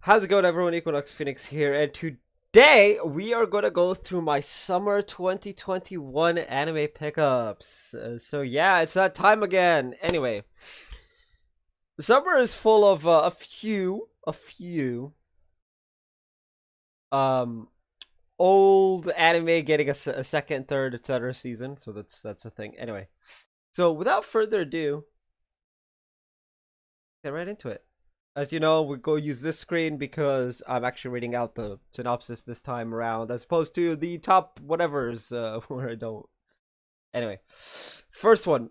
How's it going, everyone? Equinox Phoenix here, and today we are gonna go through my summer 2021 anime pickups. So yeah, it's that time again. Anyway, summer is full of a few um old anime getting a second, third, etc. season. So that's a thing. Anyway, so without further ado, get right into it. As you know, we go use this screen because I'm actually reading out the synopsis this time around, as opposed to the top whatevers where I don't. Anyway, first one,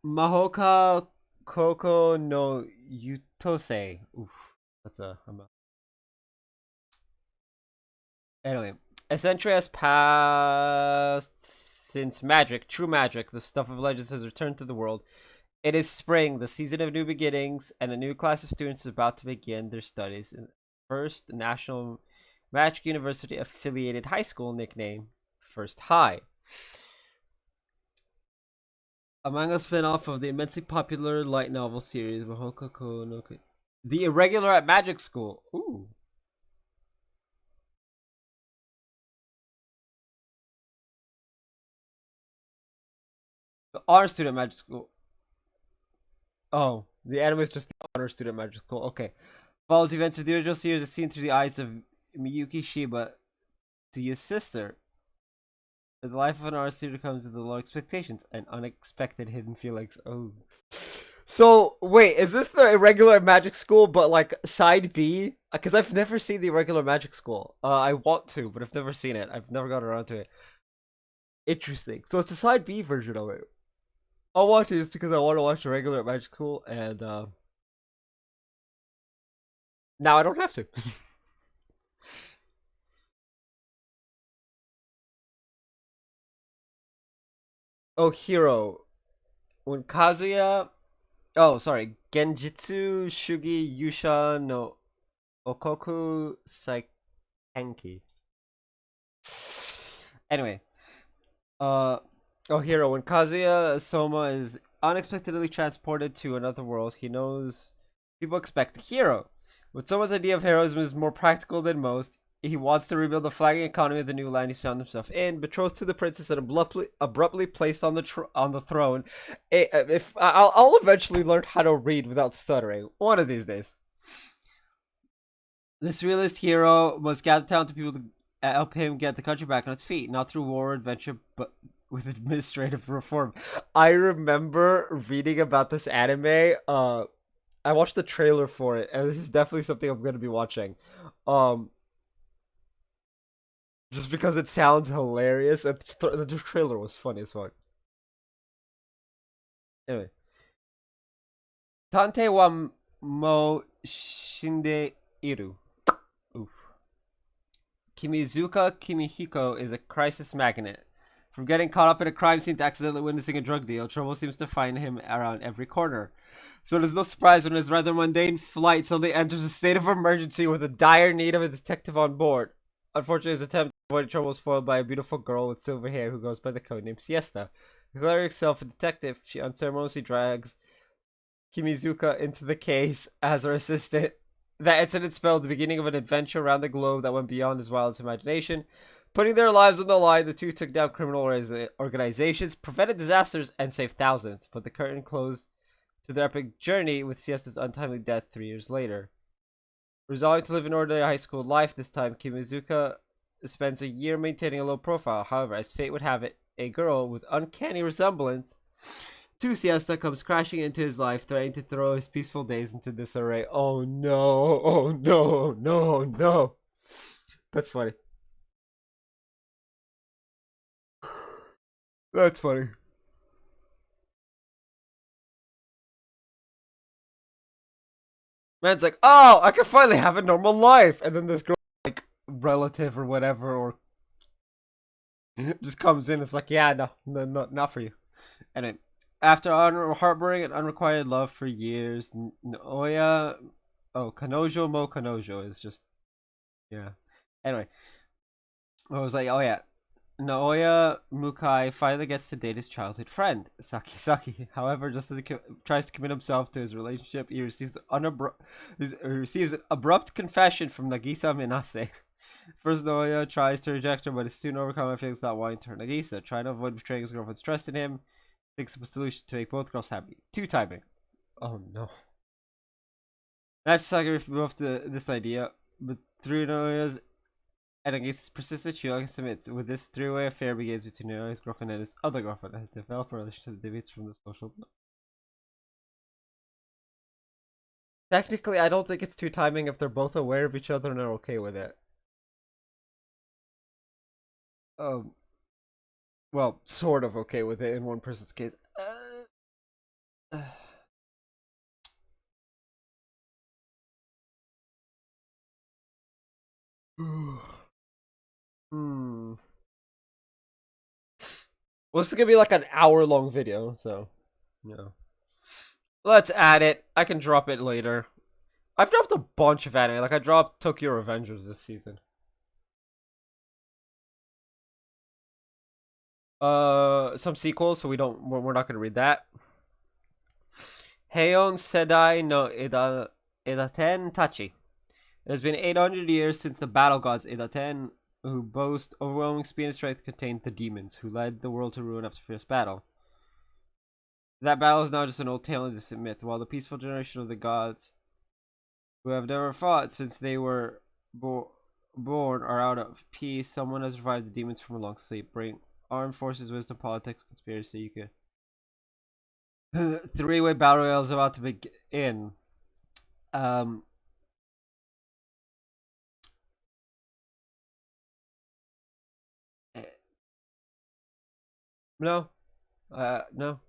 Mahoka Koko no Yutose. Oof, that's a. Anyway, a century has passed since magic, true magic, the stuff of legends, has returned to the world. It is spring, the season of new beginnings, and a new class of students is about to begin their studies in the First National Magic University affiliated high school, nicknamed First High. A manga spin-off of the immensely popular light novel series Mahoka Konoke. The Irregular at Magic School. Ooh. The Honor Student Magic School. Oh, the anime is just the Honor Student Magic School. Okay. Follows the events of the original series as seen through the eyes of Miyuki Shiba to his sister. The life of an honor student comes with low expectations and unexpected hidden feelings. Oh. So, wait, is this the Irregular Magic School, but like side B? Because I've never seen the Irregular Magic School. I want to, but I've never seen it. I've never got around to it. Interesting. So it's the side B version of it. I'll watch it just because I want to watch the Regular Magic School, and now I don't have to. Oh, Hero. When Kazuya. Oh, sorry. Genjitsu Shugi Yusha no Okoku Saikenki. Anyway, oh, Hero. When Kazuya Soma is unexpectedly transported to another world, he knows people expect a hero. But Soma's idea of heroism is more practical than most. He wants to rebuild the flagging economy of the new land he's found himself in. Betrothed to the princess and abruptly placed on the throne. If I'll eventually learn how to read without stuttering one of these days. This realist hero must gather talented people to help him get the country back on its feet, not through war or adventure, but with administrative reform. I remember reading about this anime. I watched the trailer for it, and this is definitely something I'm going to be watching. Um, just because it sounds hilarious, and the trailer was funny as fuck. Anyway, Tante wa mo shinde iru. Oof. Kimizuka Kimihiko is a crisis magnet. From getting caught up in a crime scene to accidentally witnessing a drug deal, trouble seems to find him around every corner. So it is no surprise when his rather mundane flight suddenly enters a state of emergency with a dire need of a detective on board. Unfortunately, his attempt to avoid trouble is foiled by a beautiful girl with silver hair who goes by the codename Siesta. Declaring herself a detective, she unceremoniously drags Kimizuka into the case as her assistant. That incident spelled the beginning of an adventure around the globe that went beyond his wildest imagination. Putting their lives on the line, the two took down criminal organizations, prevented disasters, and saved thousands. But the curtain closed to their epic journey with Siesta's untimely death 3 years later. Resolving to live an ordinary high school life this time, Kimizuka spends a year maintaining a low profile. However, as fate would have it, a girl with uncanny resemblance to Siesta comes crashing into his life, threatening to throw his peaceful days into disarray. Oh no, oh no, no, no. That's funny. That's funny. Man's like, oh, I can finally have a normal life. And then this girl, like, relative or whatever, or just comes in. It's like, yeah, no, not for you. And then, after harboring an unrequited love for years, Naoya, Kanojo Mo Kanojo is just, yeah. Anyway, I was like, oh yeah. Naoya Mukai finally gets to date his childhood friend, Saki Saki. However, just as he tries to commit himself to his relationship, he receives an abrupt confession from Nagisa Minase. First, Naoya tries to reject her, but is soon overcome by feelings not wanting to hurt Nagisa. Trying to avoid betraying his girlfriend's trust in him, thinks of a solution to make both girls happy. Two timing. Oh no. Natsusaki removed this idea, but through Naoya's and against his persistent, Shuyogi submits. With this three-way affair begins between Naoya's girlfriend and his other girlfriend, as they develop a relationship that deviates from the social. Technically, I don't think it's two timing if they're both aware of each other and are okay with it. Um, well, sort of okay with it in one person's case. Hmm. Well, this is gonna be like an hour-long video, so yeah. Let's add it. I can drop it later. I've dropped a bunch of anime. Like I dropped Tokyo Revengers this season. Some sequels, so we're not gonna read that. Heion Sedai no Edaten Tachi. It has been 800 years since the battle gods Edaten, who boast overwhelming speed and strength, contained the demons, who led the world to ruin after fierce battle. That battle is now just an old tale and distant myth, while the peaceful generation of the gods, who have never fought since they were born, are out of peace. Someone has revived the demons from a long sleep. Bring armed forces, wisdom, politics, conspiracy. You could. Three-way battle royale is about to begin. No, no.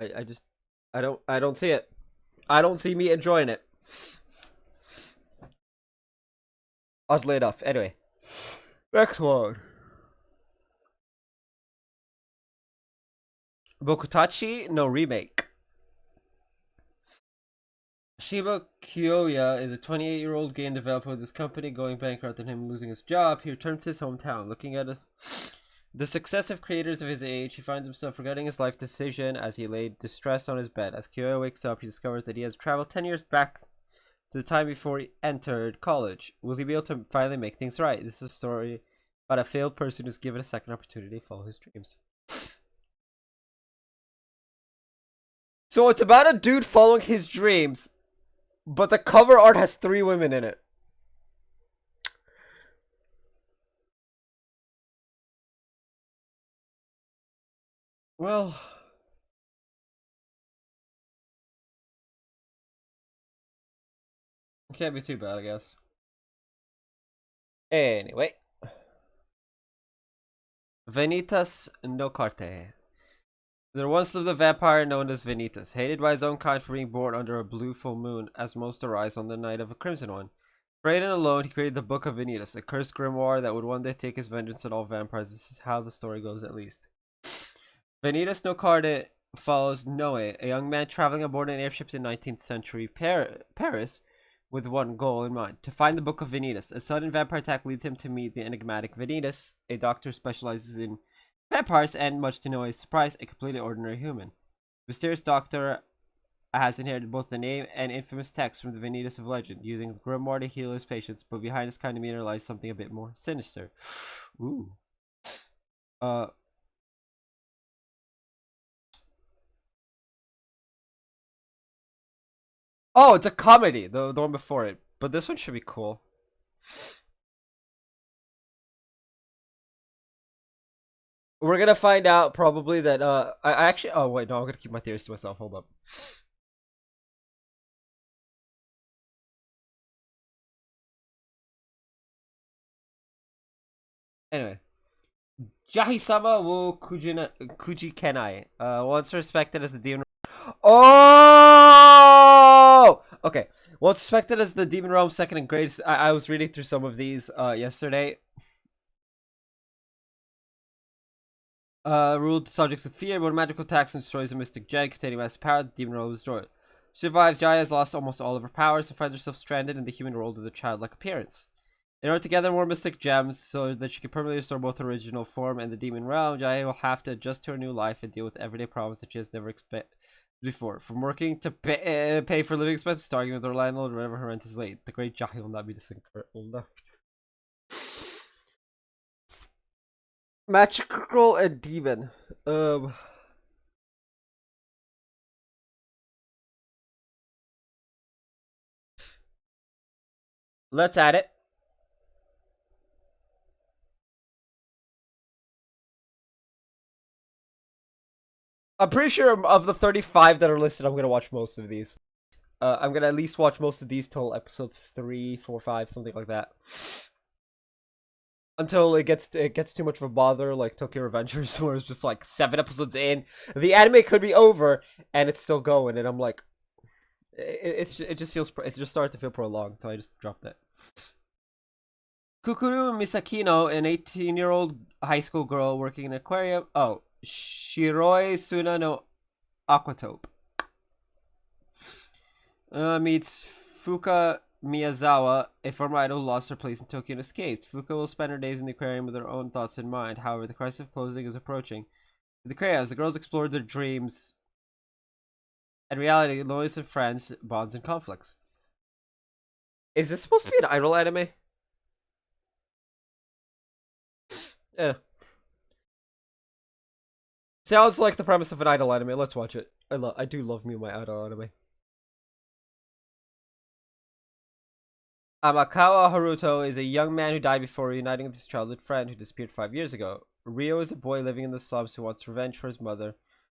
I don't see it. I don't see me enjoying it. Oddly enough. Anyway, next one. Bokutachi no remake. Shiba Kyoya is a 28-year-old game developer with his company going bankrupt and him losing his job. He returns to his hometown. Looking at the successive creators of his age, he finds himself regretting his life decision as he lay distressed on his bed. As Kyoya wakes up, he discovers that he has traveled 10 years back to the time before he entered college. Will he be able to finally make things right? This is a story about a failed person who's given a second opportunity to follow his dreams. So it's about a dude following his dreams, but the cover art has 3 women in it. Well, it can't be too bad, I guess. Anyway. Vanitas no Carte. There once lived a vampire known as Vanitas, hated by his own kind for being born under a blue full moon, as most arise on the night of a crimson one. Afraid and alone, he created the Book of Vanitas, a cursed grimoire that would one day take his vengeance on all vampires. This is how the story goes, at least. Vanitas no Carte follows Noe, a young man traveling aboard an airship in 19th century Paris, with one goal in mind: to find the Book of Vanitas. A sudden vampire attack leads him to meet the enigmatic Vanitas, a doctor who specializes in vampires, and much to Noe's surprise, a completely ordinary human. The mysterious doctor has inherited both the name and infamous text from the Vanitas of legend, using the grimoire to heal his patients, but behind his kind demeanor lies something a bit more sinister. Ooh. Oh, it's a comedy, the one before it. But this one should be cool. We're gonna find out probably that I actually, oh wait, no, I'm gonna keep my theories to myself. Hold up. Anyway. Jahisama wo Kujikenai. Once respected as the demon. Oh! Okay. Once respected as the demon realm's second and greatest. I was reading through some of these yesterday. Ruled subjects with fear, but magical attacks and destroys a mystic gem containing massive power. The demon realm is destroyed. Survives. Jaya has lost almost all of her powers and finds herself stranded in the human world with a childlike appearance. In order to gather more mystic gems so that she can permanently restore both her original form and the demon realm, Jaya will have to adjust to her new life and deal with everyday problems that she has never expected before. From working to pay for living expenses to arguing with her landlord whenever her rent is late. The great Jaya will not be discouraged. Magical and demon. Let's add it. I'm pretty sure of the 35 that are listed, I'm gonna watch most of these. I'm gonna at least watch most of these till episode 3, 4, 5, something like that. Until it gets too much of a bother, like Tokyo Revengers, where it's just like 7 episodes in, the anime could be over and it's still going, and I'm like, it just started to feel prolonged, so I just dropped it. Kukuru Misakino, an 18-year-old high school girl working in an aquarium. Oh, Shiroi Suna no Aquatope. Meets Fuka Miyazawa, a former idol who lost her place in Tokyo and escaped. Fuka will spend her days in the aquarium with her own thoughts in mind. However, the crisis of closing is approaching. With the crayons, the girls explored their dreams and reality, loneliness and friends, bonds and conflicts. Is this supposed to be an idol anime? Yeah. Sounds like the premise of an idol anime. Let's watch it. I do love me my idol anime. Amakawa Haruto is a young man who died before reuniting with his childhood friend who disappeared 5 years ago. Ryo is a boy living in the slums who wants revenge for his mother,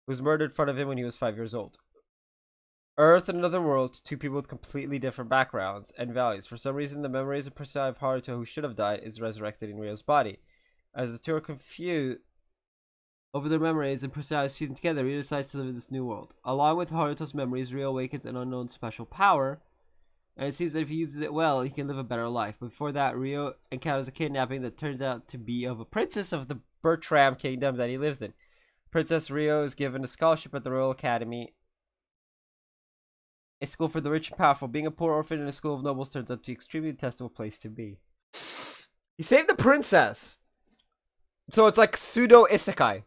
who was murdered in front of him when he was 5 years old. Earth and Another World, two people with completely different backgrounds and values. For some reason, the memories and personality of Haruto, who should have died, is resurrected in Ryo's body. As the two are confused over their memories and personalities fusing together, Ryo decides to live in this new world. Along with Haruto's memories, Ryo awakens an unknown special power, and it seems that if he uses it well, he can live a better life. Before that, Ryo encounters a kidnapping that turns out to be of a princess of the Bertram Kingdom that he lives in. Princess Ryo is given a scholarship at the Royal Academy, a school for the rich and powerful. Being a poor orphan in a school of nobles turns out to be an extremely detestable place to be. He saved the princess! So it's like pseudo isekai.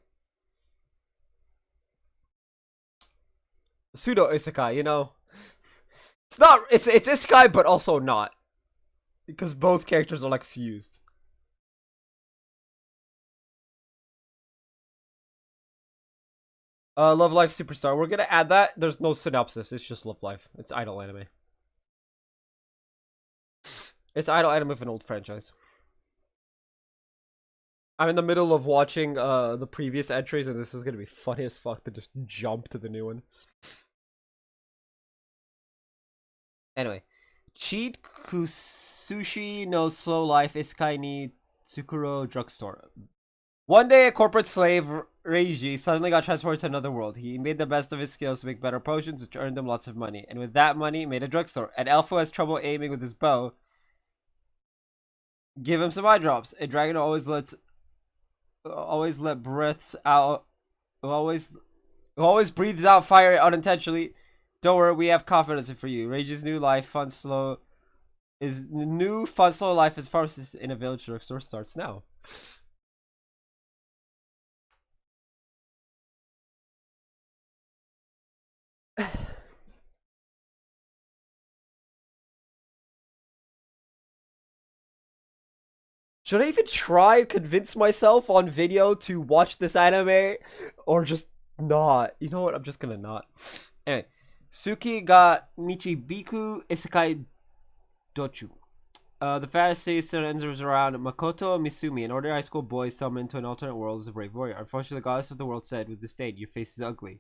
Pseudo isekai, you know? It's not, it's isekai, but also not. Because both characters are like fused. Love Life Superstar. We're gonna add that. There's no synopsis. It's just Love Life. It's idol anime. It's idol anime of an old franchise. I'm in the middle of watching the previous entries, and this is gonna be funny as fuck to just jump to the new one. Anyway, Cheat Kusushi no Slow Life Isekai ni Tsukuro Drugstore. One day, a corporate slave, Reiji, suddenly got transported to another world. He made the best of his skills to make better potions, which earned him lots of money. And with that money, made a drugstore. An elf who has trouble aiming with his bow. Give him some eye drops. A dragon always let breaths out. Who always breathes out fire unintentionally. Don't worry, we have confidence for you. Reiji's new life, fun slow life as pharmacist in a village drugstore starts now. Should I even try and convince myself on video to watch this anime? Or just not? You know what? I'm just gonna not. Anyway. Suki ga Michibiku Isekai Dochu. The fantasy centers around Makoto Misumi, an ordinary high school boy summoned to an alternate world as a brave warrior. Unfortunately, the goddess of the world said with disdain, "Your face is ugly."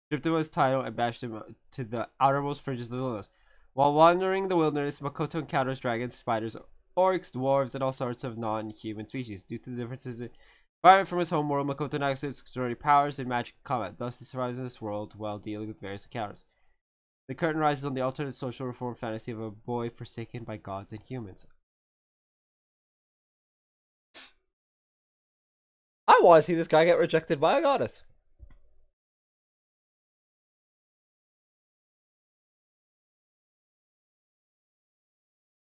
Stripped him of his title and bashed him to the outermost fringes of the wilderness. While wandering the wilderness, Makoto encounters dragons, spiders, orcs, dwarves, and all sorts of non-human species. Due to the differences in environment from his home world, Makoto now exhibits extraordinary powers in magic combat. Thus, he survives in this world while dealing with various encounters. The curtain rises on the alternate social reform fantasy of a boy forsaken by gods and humans. I want to see this guy get rejected by a goddess.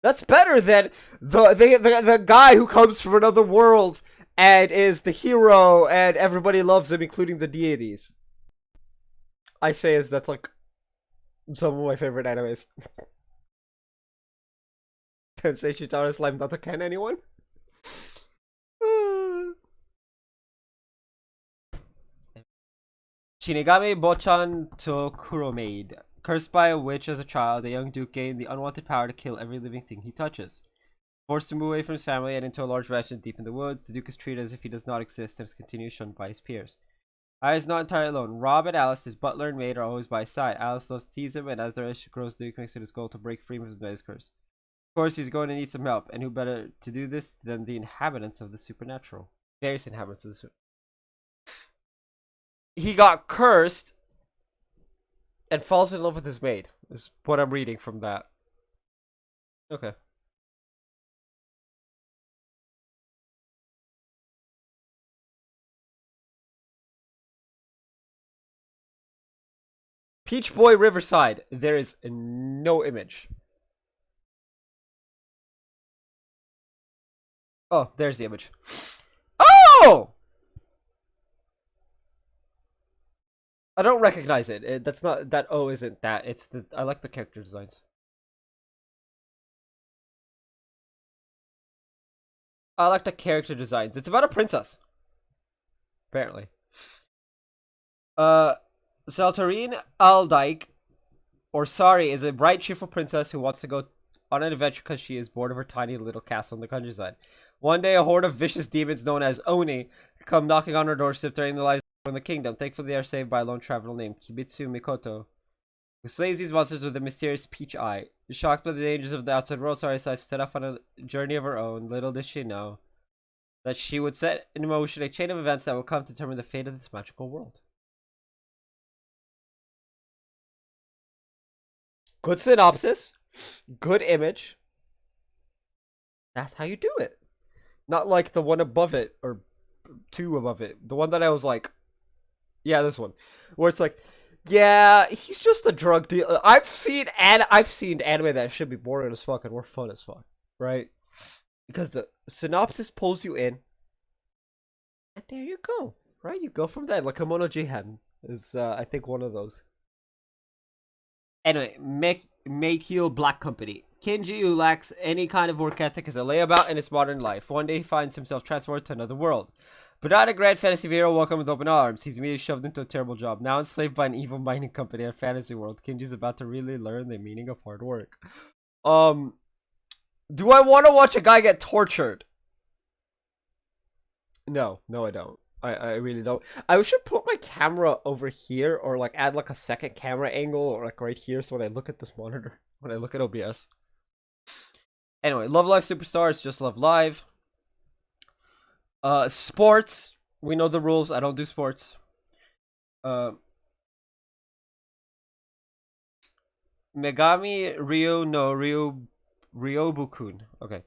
That's better than the guy who comes from another world and is the hero and everybody loves him, including the deities. I say as that's like some of my favorite animes. Tensei Shitara Slime not to can anyone? Shinigami Bochan to Kuromaid. Cursed by a witch as a child, the young duke gained the unwanted power to kill every living thing he touches. Forced to move away from his family and into a large mansion deep in the woods, the duke is treated as if he does not exist and is continually shunned by his peers. Ai is not entirely alone. Rob and Alice, his butler and maid, are always by his side. Alice loves to tease him, and as their relationship grows, the duke makes it his goal to break free from his Metis curse. Of course, he's going to need some help, and who better to do this than the inhabitants of the supernatural? Various inhabitants of the supernatural. He got cursed and falls in love with his maid, is what I'm reading from that. Okay. Peach Boy Riverside. There is no image. Oh, there's the image. Oh! I don't recognize it. That's not that. Oh, isn't that? It's the. I like the character designs. I like the character designs. It's about a princess. Apparently. Saltarine Aldyke, or Sari, is a bright, cheerful princess who wants to go on an adventure because she is bored of her tiny little castle in the countryside. One day, a horde of vicious demons known as Oni come knocking on her doorstep, threatening the lives of the kingdom. Thankfully, they are saved by a lone traveler named Kibitsu Mikoto, who slays these monsters with a mysterious peach eye. Shocked by the dangers of the outside world, Sari decides to set off on a journey of her own. Little does she know that she would set in motion a chain of events that will come to determine the fate of this magical world. Good synopsis, good image. That's how you do it. Not like the one above it, or two above it. The one that I was like, yeah, this one. Where it's like, yeah, he's just a drug dealer. I've seen anime that should be boring as fuck and were fun as fuck, right? Because the synopsis pulls you in. And there you go, right? You go from there. Like Kemono Jihen is, I think, one of those. Anyway, Meikyo Black Company. Kinji, who lacks any kind of work ethic, is a layabout in his modern life. One day he finds himself transported to another world. But not a grand fantasy hero welcome with open arms. He's immediately shoved into a terrible job. Now enslaved by an evil mining company in a fantasy world, Kinji's about to really learn the meaning of hard work. Do I want to watch a guy get tortured? No, I don't. I really don't. I should put my camera over here, or like add like a second camera angle, or like right here, so when I look at this monitor, when I look at OBS. Anyway, Love Live Superstars, Just Love Live. Sports, we know the rules. I don't do sports. Megami Ryo no Ryobukun. Okay.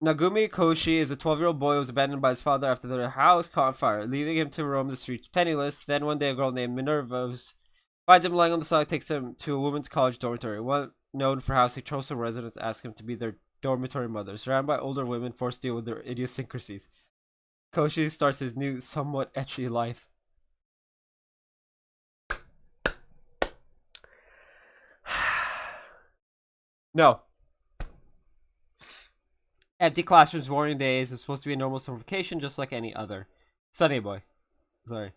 Nagumi Koshi is a 12-year-old boy who was abandoned by his father after their house caught on fire, leaving him to roam the streets penniless. Then one day a girl named Minerva finds him lying on the side, takes him to a women's college dormitory. One known for housing troublesome residents asks him to be their dormitory mother. Surrounded by older women forced to deal with their idiosyncrasies, Koshi starts his new, somewhat ecchi life. No. Empty classrooms, boring days. It's supposed to be a normal summer vacation, just like any other. Sunny boy. Sorry.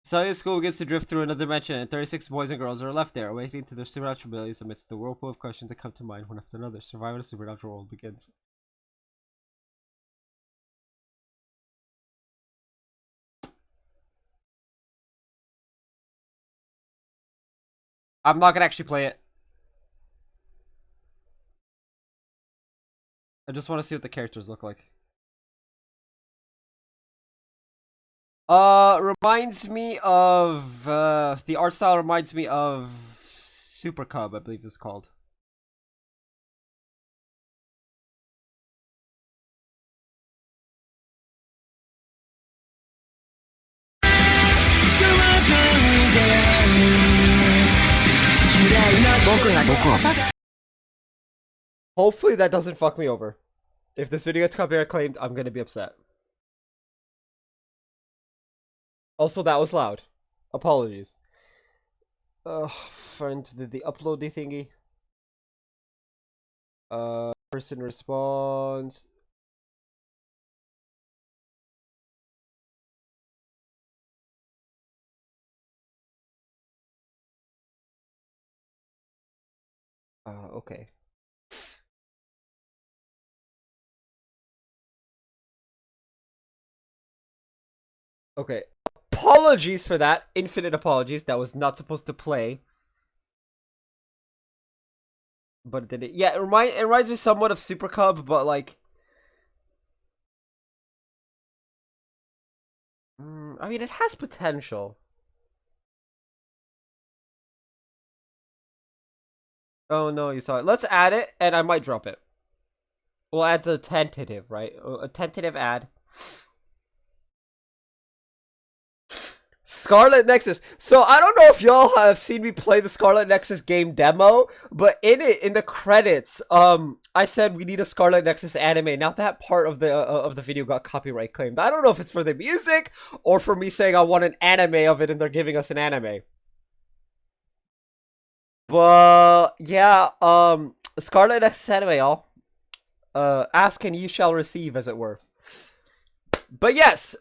Sunny school gets to drift through another dimension, and 36 boys and girls are left there, awakening to their supernatural abilities amidst the whirlpool of questions that come to mind one after another. Survival of the supernatural world begins. I'm not gonna actually play it. I just want to see what the characters look like. Reminds me of, the art style reminds me of Super Cub, I believe it's called. Hopefully that doesn't fuck me over. If this video gets copyright claimed, I'm gonna be upset. Also, that was loud. Apologies. Friend did the uploady thingy. Person responds. Okay. Okay. Apologies for that. Infinite apologies. That was not supposed to play. But did it? Yeah, it reminds me somewhat of Super Cub, but like, I mean, it has potential. Oh no, you saw it. Let's add it, and I might drop it. We'll add the tentative, right? A tentative ad. Scarlet Nexus. So I don't know if y'all have seen me play the Scarlet Nexus game demo, but in the credits, I said we need a Scarlet Nexus anime. Now that part of the video got copyright claimed. I don't know if it's for the music or for me saying I want an anime of it and they're giving us an anime. But yeah, Scarlet Nexus anime, y'all. Ask and ye shall receive, as it were. But yes,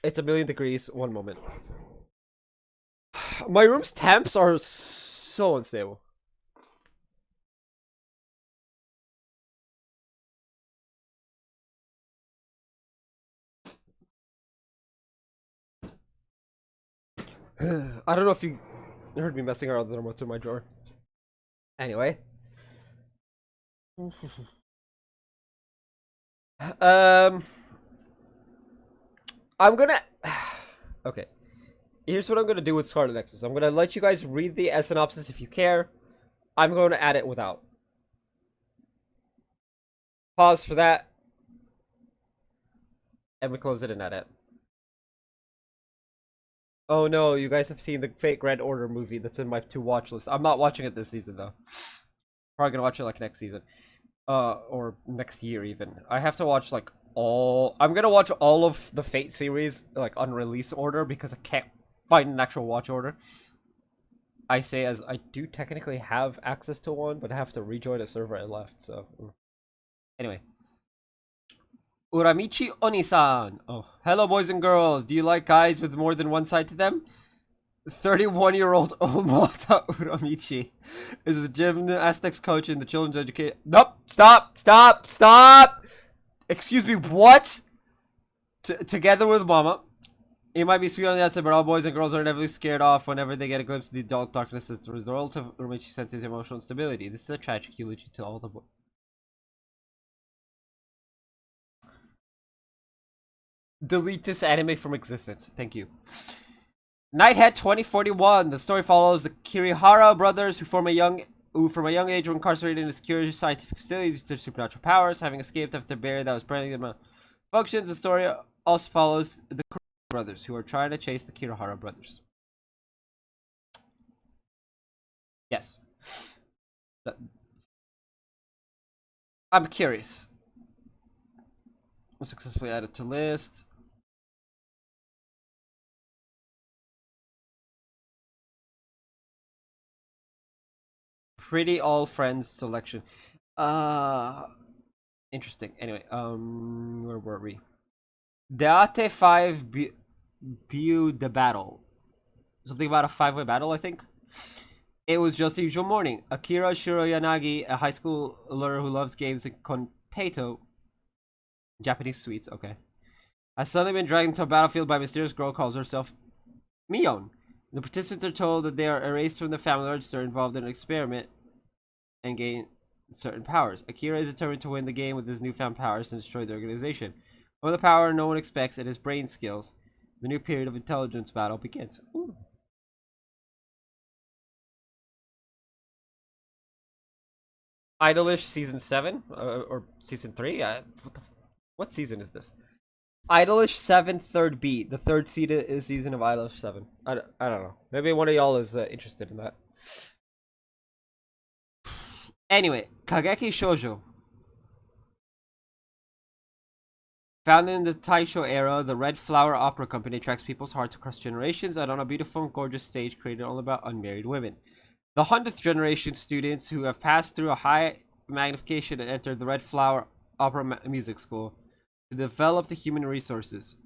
it's a million degrees. One moment. My room's temps are so unstable. I don't know if you heard me messing around with the remote in my drawer. Anyway. I'm gonna... Okay. Here's what I'm gonna do with Scarlet Nexus. I'm gonna let you guys read the synopsis if you care. I'm going to add it without. Pause for that. And we close it and add it. Oh no, you guys have seen the Fate Grand Order movie that's in my to watch list. I'm not watching it this season though. Probably gonna watch it like next season. Or next year even. I have to watch like I'm gonna watch all of the Fate series like on release order because I can't find an actual watch order. I say as I do technically have access to one, but I have to rejoin a server I left, so anyway. Uramichi Onisan. Oh, hello boys and girls. Do you like guys with more than one side to them? 31-year-old Omota Uramichi is the gymnastics coach in the children's education. Nope. Stop. Excuse me. What? Together with Mama. It might be sweet on the outside, but all boys and girls are inevitably scared off whenever they get a glimpse of the adult darkness as the result of Uramichi Sensei's emotional instability. This is a tragic eulogy to all the boys. Delete this anime from existence. Thank you. Nighthead 2041. The story follows the Kirihara brothers who from a young age were incarcerated in a secure scientific facility due to their supernatural powers, having escaped after the barrier that was preventing them functions. The story also follows the Kuroko brothers who are trying to chase the Kirihara brothers. Yes. I'm curious. Successfully added to list. Pretty all friends selection. Interesting. Anyway, where were we? Deate 5 view the battle. Something about a 5-way battle, I think. It was just a usual morning. Akira Shiroyanagi, a high schooler who loves games in Konpeito, Japanese sweets, okay, has suddenly been dragged into a battlefield by a mysterious girl who calls herself Mion. The participants are told that they are erased from the family register, involved in an experiment, and gain certain powers. Akira is determined to win the game with his newfound powers and destroy the organization. With the power no one expects and his brain skills, the new period of intelligence battle begins. Ooh. Idolish season 7 or season 3? What season is this? Idolish 7 third beat. The third season of Idolish 7. I don't know. Maybe one of y'all is interested in that. Anyway, Kageki Shoujo. Founded in the Taisho era, the Red Flower Opera Company attracts people's hearts across generations and on a beautiful and gorgeous stage created all about unmarried women. The 100th generation students who have passed through a high magnification and entered the Red Flower Opera Music School to develop the human resources.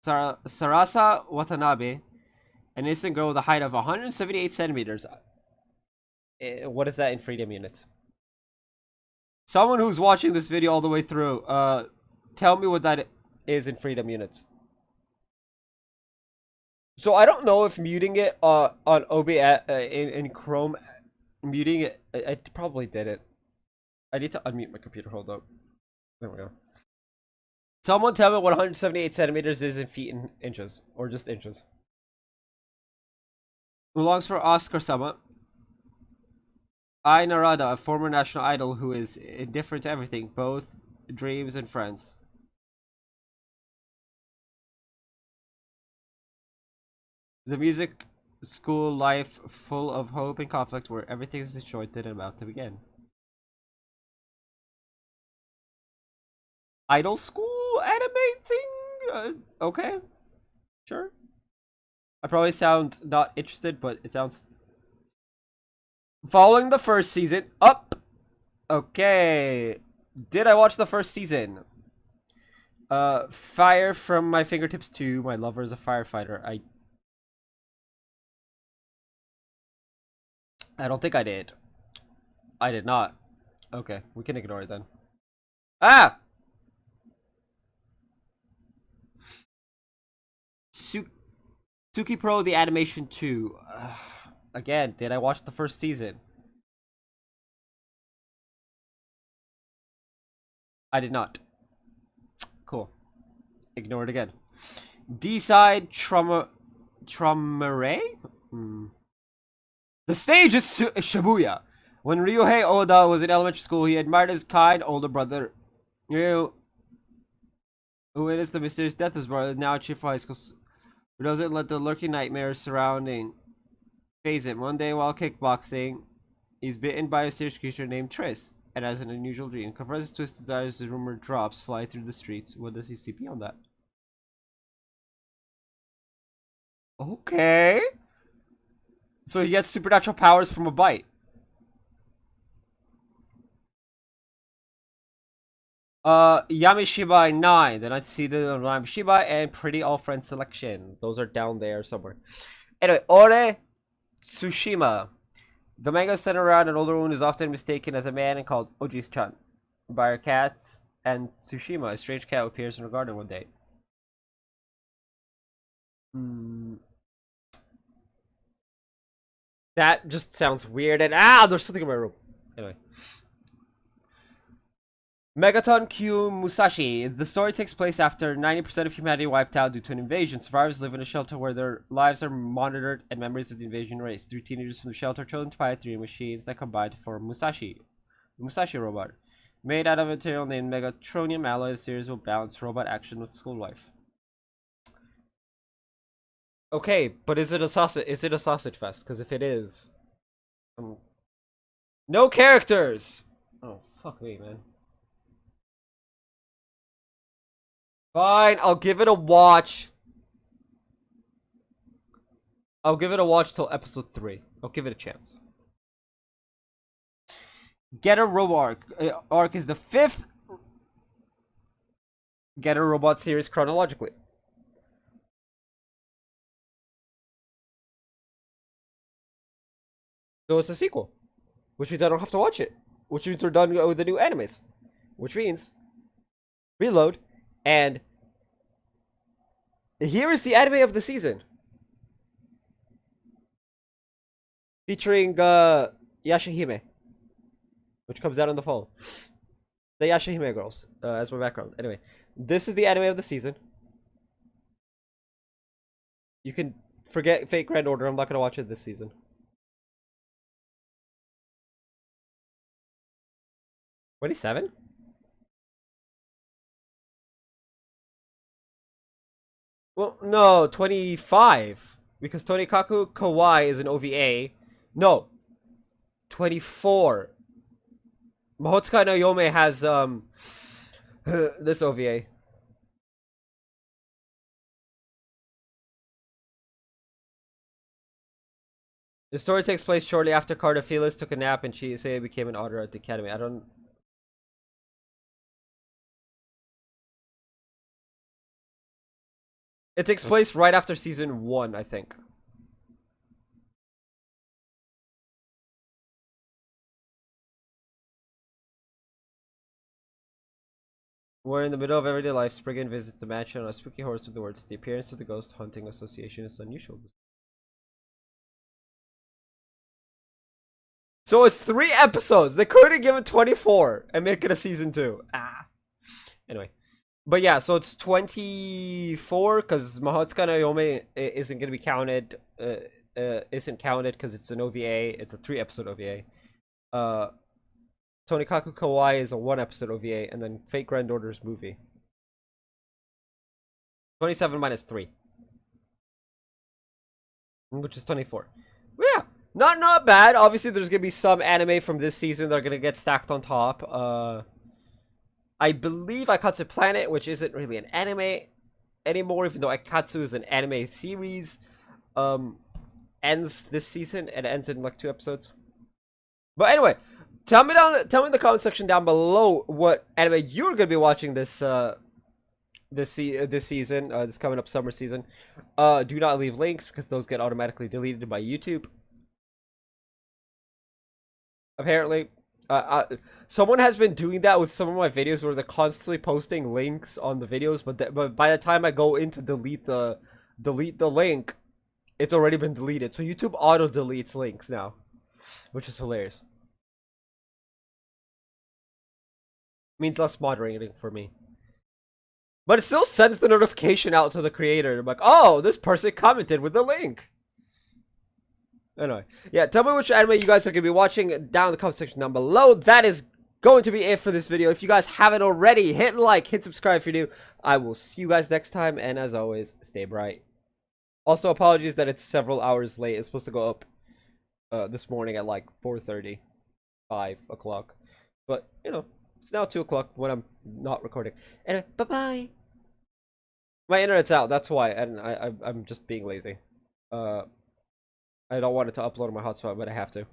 Sarasa Watanabe, an innocent girl with a height of 178 centimeters. What is that in freedom units? Someone who's watching this video all the way through, tell me what that is in freedom units. So I don't know if muting it on OBS in Chrome, muting it, I probably did it. I need to unmute my computer. Hold up. There we go. Someone tell me what 178 centimeters is in feet and inches, or just inches. Who longs for Oscar-sama? Ai Narada, a former national idol who is indifferent to everything, both dreams and friends. The music school life full of hope and conflict where everything is disjointed and about to begin. Idol school anime thing? Okay. Sure. I probably sound not interested, but it sounds... Following the first season. Up! Okay. Did I watch the first season? Fire from My Fingertips 2. My lover is a firefighter. I don't think I did. I did not. Okay, we can ignore it then. Ah! Suki Pro the Animation 2. Again, did I watch the first season? I did not. Cool. Ignore it again. D-side Tromare? The stage is Shibuya. When Ryuhei Oda was in elementary school, he admired his kind older brother, Ryu, who witnessed the mysterious death of his brother, now at Chief High School, who doesn't let the lurking nightmares surrounding phase him. One day while kickboxing, he's bitten by a mysterious creature named Triss, and has an unusual dream. Confronts his twisted desires, his rumored drops fly through the streets. What does he see beyond that? Okay. So he gets supernatural powers from a bite. Yamishibai 9. Then I see the Yamishibai and Pretty All Friends Selection. Those are down there somewhere. Anyway, Ore Tsushima. The manga is centered around an older woman who is often mistaken as a man and called Ojis-chan by her cats, and Tsushima, a strange cat, appears in her garden one day. That just sounds weird, and there's something in my room. Anyway. Megaton Q Musashi. The story takes place after 90% of humanity wiped out due to an invasion. Survivors live in a shelter where their lives are monitored and memories of the invasion erased. 3 teenagers from the shelter are chosen to pilot 3 machines that combine to form Musashi. The Musashi robot. Made out of a material named Megatronium alloy, the series will balance robot action with school life. Okay, but is it a sausage fest? Because if it is... No characters! Oh, fuck me, man. Fine, I'll give it a watch. I'll give it a watch till episode 3. I'll give it a chance. Getter Robot arc is the 5th Getter Robot series chronologically. So it's a sequel. Which means I don't have to watch it. Which means we're done with the new animes. Which means... Reload. And... here is the anime of the season. Featuring Yashahime. Which comes out in the fall. The Yashahime girls. As my background. Anyway. This is the anime of the season. You can forget Fate Grand Order. I'm not going to watch it this season. $27? Well, no, 25. Because Tonikaku Kawaii is an OVA. No, 24. Mahotsukai no Yome has this OVA. The story takes place shortly after Cardophilis took a nap and Chiisei became an auditor at the academy. I don't. It takes place right after season 1, I think. We're in the middle of everyday life. Spriggan visits the mansion on a spooky horse with the words, "The appearance of the Ghost Hunting Association is unusual." So it's 3 episodes. They could have given 24 and make it a season 2. Ah. Anyway. But yeah, so it's 24 because Mahotsukai no Yome isn't going to be counted. Isn't counted because it's an OVA. It's a 3-episode OVA. Tonikaku Kawaii is a 1-episode OVA, and then Fate Grand Order's movie. 27 minus 3, which is 24. Well, yeah, not bad. Obviously, there's gonna be some anime from this season that are gonna get stacked on top. I believe Aikatsu Planet, which isn't really an anime anymore, even though Aikatsu is an anime series, ends this season and ends in like 2 episodes. But anyway, tell me in the comment section down below what anime you're gonna be watching this this season, this coming up summer season. Do not leave links because those get automatically deleted by YouTube. Apparently, someone has been doing that with some of my videos where they're constantly posting links on the videos, but by the time I go in to delete the link, it's already been deleted. So YouTube auto deletes links now, which is hilarious. Means less moderating for me. But it still sends the notification out to the creator. I'm like, oh, this person commented with the link. Anyway, yeah, tell me which anime you guys are going to be watching down in the comment section down below. That is going to be it for this video. If you guys haven't already, hit like, hit subscribe if you're new. I will see you guys next time, and as always, stay bright. Also, apologies that it's several hours late. It's supposed to go up this morning at like 4:30, 5 o'clock. But, you know, it's now 2 o'clock when I'm not recording. Anyway, bye-bye. My internet's out, that's why, and I'm just being lazy. I don't want it to upload on my hotspot, but I have to.